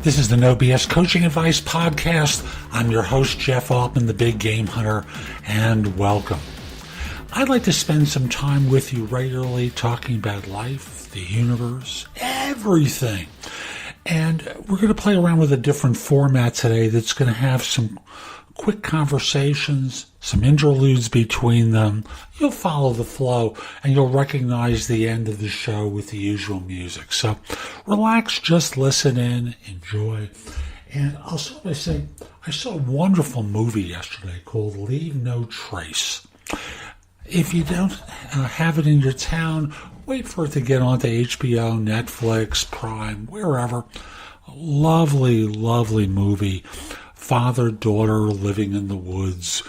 This is the No BS Coaching Advice Podcast. I'm your host, Jeff Altman, the Big Game Hunter, and welcome. I'd like to spend some time with you regularly talking about life, the universe, everything. And we're going to play around with a different format today that's going to have some quick conversations, some interludes between them. You'll follow the flow and you'll recognize the end of the show with the usual music. So relax, just listen in, enjoy. And I'll start by saying I saw a wonderful movie yesterday called Leave No Trace. If you don't have it in your town, wait for it to get onto HBO, Netflix, Prime, wherever. A lovely, lovely movie. Father-daughter living in the woods,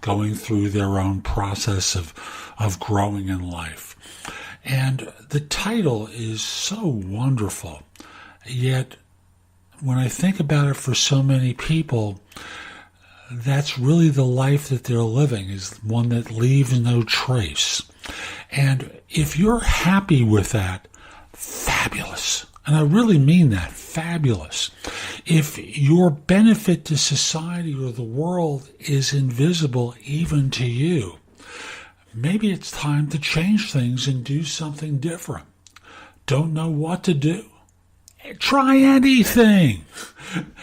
going through their own process of growing in life. And the title is so wonderful. Yet, when I think about it, for so many people, that's really the life that they're living, is one that leaves no trace. And if you're happy with that, fabulous. And I really mean that, fabulous. If your benefit to society or the world is invisible even to you, maybe it's time to change things and do something different. Don't know what to do? Try anything.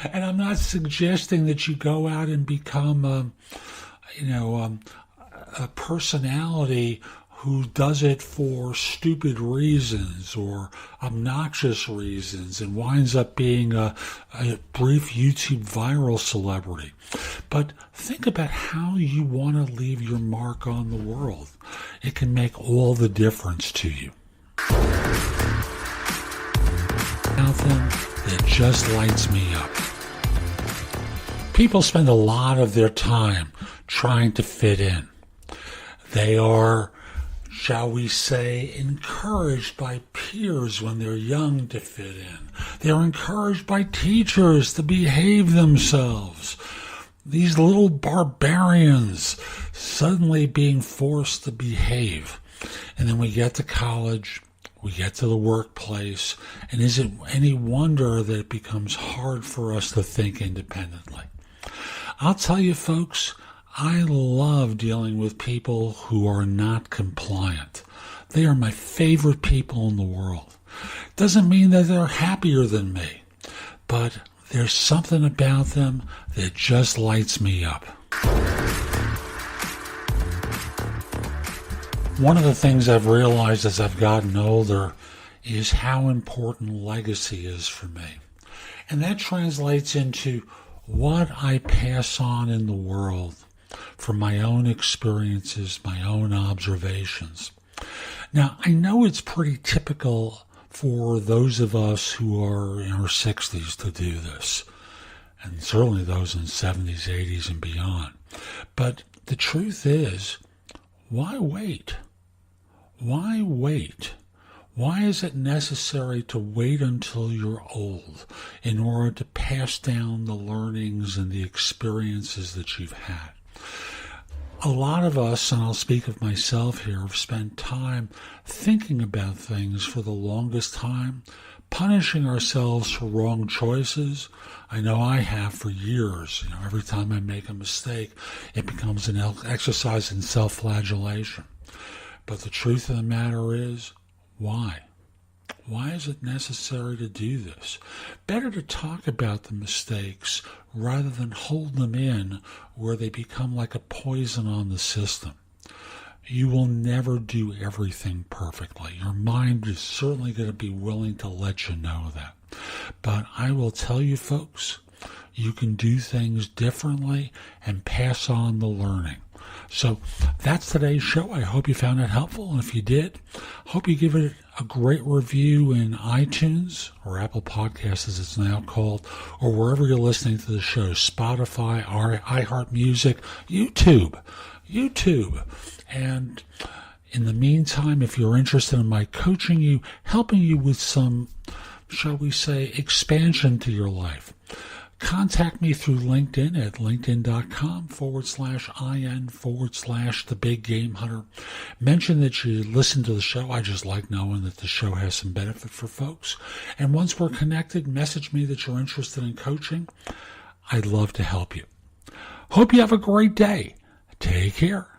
And I'm not suggesting that you go out and become a personality who does it for stupid reasons or obnoxious reasons and winds up being a brief YouTube viral celebrity. But think about how you want to leave your mark on the world. It can make all the difference to you. Something that just lights me up. People spend a lot of their time trying to fit in. They are, shall we say, encouraged by peers when they're young to fit in. They're encouraged by teachers to behave themselves. These little barbarians suddenly being forced to behave. And then we get to college, we get to the workplace, and is it any wonder that it becomes hard for us to think independently? I'll tell you, folks, I love dealing with people who are not compliant. They are my favorite people in the world. Doesn't mean that they're happier than me, but there's something about them that just lights me up. One of the things I've realized as I've gotten older is how important legacy is for me. And that translates into what I pass on in the world from my own experiences, my own observations. Now, I know it's pretty typical for those of us who are in our 60s to do this, and certainly those in 70s, 80s, and beyond. But the truth is, why wait? Why wait? Why is it necessary to wait until you're old in order to pass down the learnings and the experiences that you've had? A lot of us, and I'll speak of myself here, have spent time thinking about things for the longest time, punishing ourselves for wrong choices. I know I have for years. Every time I make a mistake, it becomes an exercise in self-flagellation. But the truth of the matter is, why? Why is it necessary to do this? Better to talk about the mistakes rather than hold them in where they become like a poison on the system. You will never do everything perfectly. Your mind is certainly going to be willing to let you know that. But I will tell you, folks, you can do things differently and pass on the learning. So that's today's show. I hope you found it helpful. And if you did, hope you give it a great review in iTunes or Apple Podcasts, as it's now called, or wherever you're listening to the show, Spotify, iHeartMusic, YouTube. And in the meantime, if you're interested in my coaching you, helping you with some, shall we say, expansion to your life, contact me through LinkedIn at linkedin.com/IN/The Big Game Hunter. Mention that you listen to the show. I just like knowing that the show has some benefit for folks. And once we're connected, message me that you're interested in coaching. I'd love to help you. Hope you have a great day. Take care.